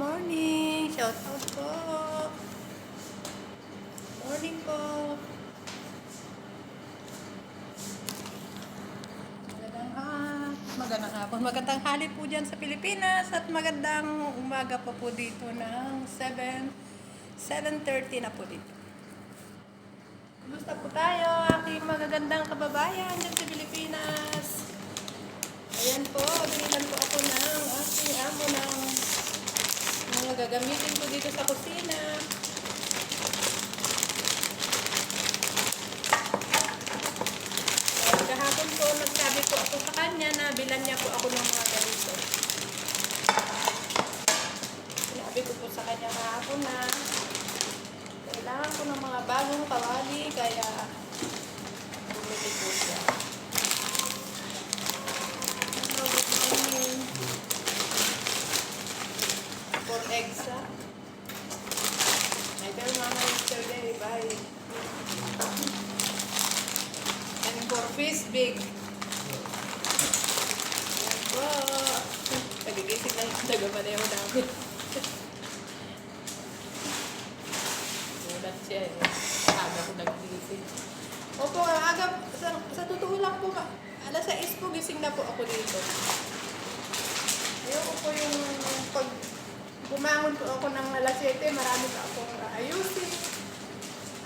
morning! Shout out po! Morning po! Magandang hapon. Magandang hali po dyan sa Pilipinas at magandang umaga po dito ng 7:30 na po dito. Kumusta po tayo, aking magagandang kababayan dyan sa Pilipinas? Ayan po, binilan po ako ng aking amo ng mga gagamitin ko dito sa kusina. Kahapon po, nagsabi po ako sa kanya na bilan niya po ako ng mga ganito. Sinabi ko po sa kanya kahapon na kailangan ko ng mga bagong kawali, kaya bumili po siya. Ano, for eggs, ha? I tell mama yesterday, bye. And for fish, big. Yan po. Nagigising lang yung tagamaneho namin. Gulat siya eh. Aga ko nagigising. Opo, aga. Sa totoo lang po, alas 6 po gising na po ako dito. Ayoko po yung pag bumangon po ako ng alas 7, marami pa akong ayusin.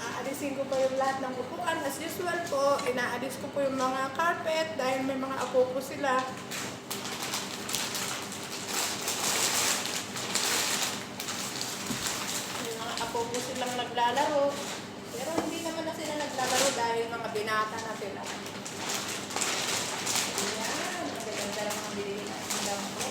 Aalisin ko po yung lahat ng upuan. As usual po, inaalis ko po yung mga carpet dahil may mga apo po sila. May mga apo po silang naglalaro. Pero hindi naman na sila naglalaro dahil mga binata na sila. Ayan, magaganda lang ang bilhin natin lang po.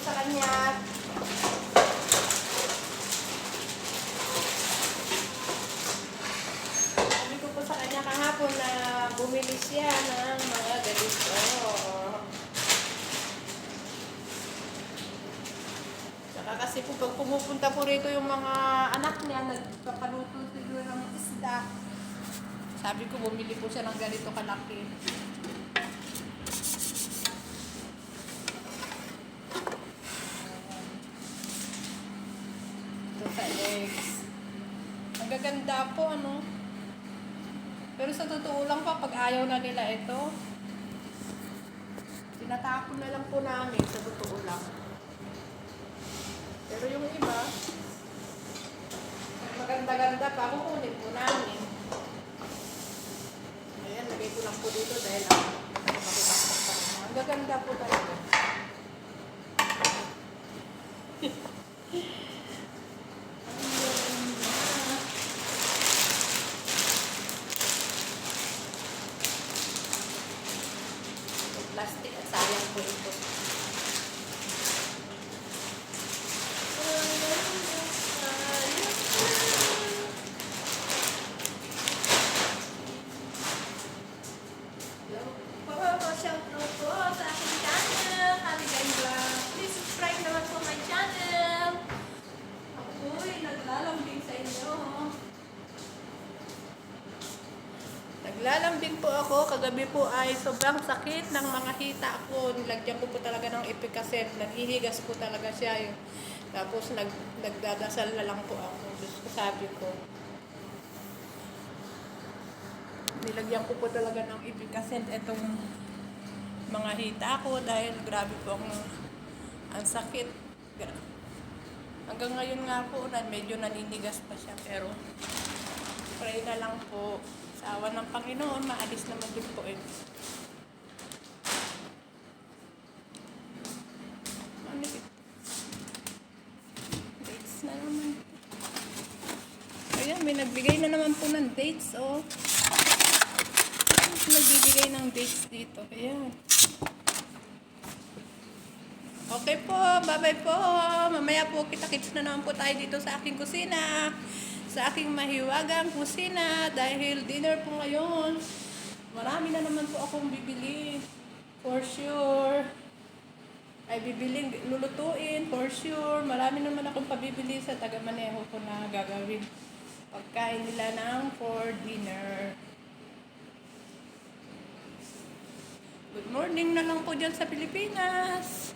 Sa kanya. Sabi ko po sa kanya kahapon na bumili siya ng mga ganito. Saka kasi po pag pumupunta po rito yung mga anak niya, nagpapaluto siguro ng isda. Sabi ko bumili po siya ng ganito kalaki. Sa eggs. Ang gaganda po, ano? Pero sa totoo lang pa, pag ayaw na nila ito, tinatapon na lang po namin sa totoo lang. Pero yung iba, maganda-ganda pa, kukunin po namin. Ayan, lagay ko lang po dito dahil makipasok pa rin. Ang gaganda po talaga. Plastic at sayang po ito. Shout out po sa aking channel. Haligay Vlog. Please subscribe naman po my channel. Ako'y naglalambing sa inyo. Naglalambing po ako. Kagabi po ay sobrang sakit ng mga hita ko. Nilagyan ko po talaga ng Epicaset. Naghihigas po talaga siya. Tapos nagdadasal na lang po ako. Diyos ko, sabi ko. Nilagyan ko po talaga ng Epicaset itong mga hita ko dahil grabe po ang sakit. Hanggang ngayon nga po, medyo naninigas pa siya. Pero pray na lang po. Sa awa ng Panginoon, maalis naman din po ito. Dates na naman. Ayan, may nagbigay na naman po ng dates, oh. Nagbibigay ng dates dito. Ayan. Okay po, bye-bye po. Mamaya po kita-kits na naman po tayo dito sa aking kusina. Sa aking mahiwagang kusina dahil dinner po ngayon. Marami na naman po akong bibili. For sure. Ay bibiling, lulutuin, for sure. Marami naman akong pabibili sa taga-maneho ko na gagawin. Pagkain nila ng for dinner. morning na lang po dyan sa Pilipinas.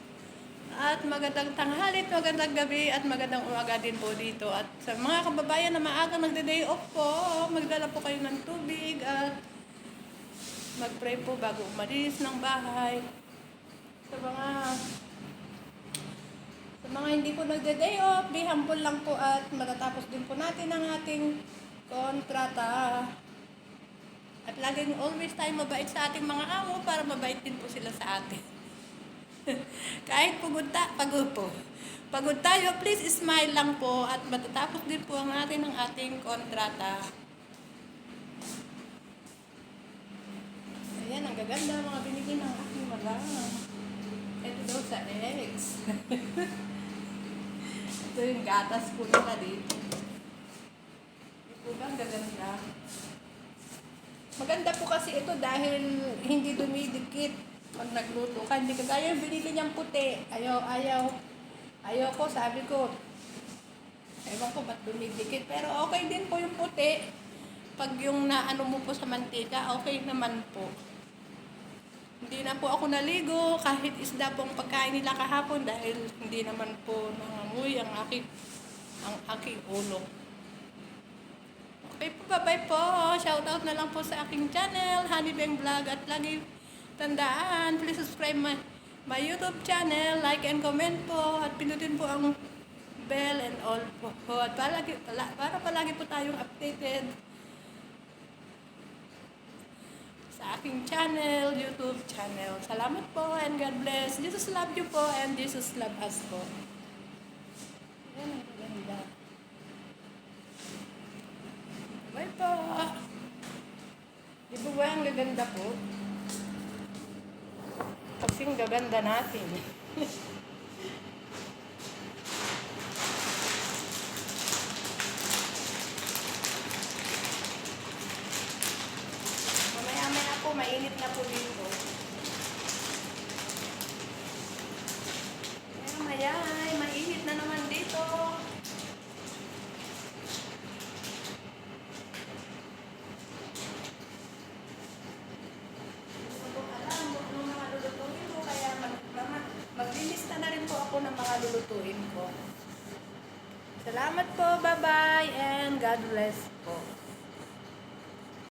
At magandang tanghali, magandang gabi, at magandang umaga din po dito. At sa mga kababayan na maagang nagde-day off po, magdala po kayo ng tubig at mag-pray po bago umalis ng bahay. Sa mga hindi po nagde-day off, be humble lang po at matatapos din po natin ang ating kontrata. At laging always tayo mabait sa ating mga amo para mabait din po sila sa atin. Kahit pagod tayo, please smile lang po at matatapos din po ang natin ang ating kontrata. Ayan, ang gaganda mga binigyan ng aking magang. Ito daw sa eggs. Ito yung gatas po nila dito. Ito ba ang gaganda? Maganda po kasi ito dahil hindi dumidikit pag nagluto ka. Hindi kagaya yung binili niyang puti. Ayaw ko, sabi ko. Ewan ko ba't dumidikit. Pero okay din po yung puti. Pag yung naano mo po sa mantika, okay naman po. Hindi na po ako naligo kahit isda pong pagkain nila kahapon dahil hindi naman po nangamoy ang aking ulo. Okay po, bye-bye po. Shoutout na lang po sa aking channel, Honey Beng Vlog. At lagi tandaan, please subscribe my YouTube channel, like and comment po. At pinutin po ang bell and all po. At para palagi po tayong updated sa aking channel, YouTube channel. Salamat po and God bless. Jesus love you po and Jesus love us po. Ayan, ang ganda. Bye po. Di ba ang gaganda po? Kasing gaganda natin. Mamaya po, mainit na po dito. Mamaya, mainit na naman dito. Maglilista na rin po ako ng mga lulutuin ko. Salamat po, bye-bye, and God bless.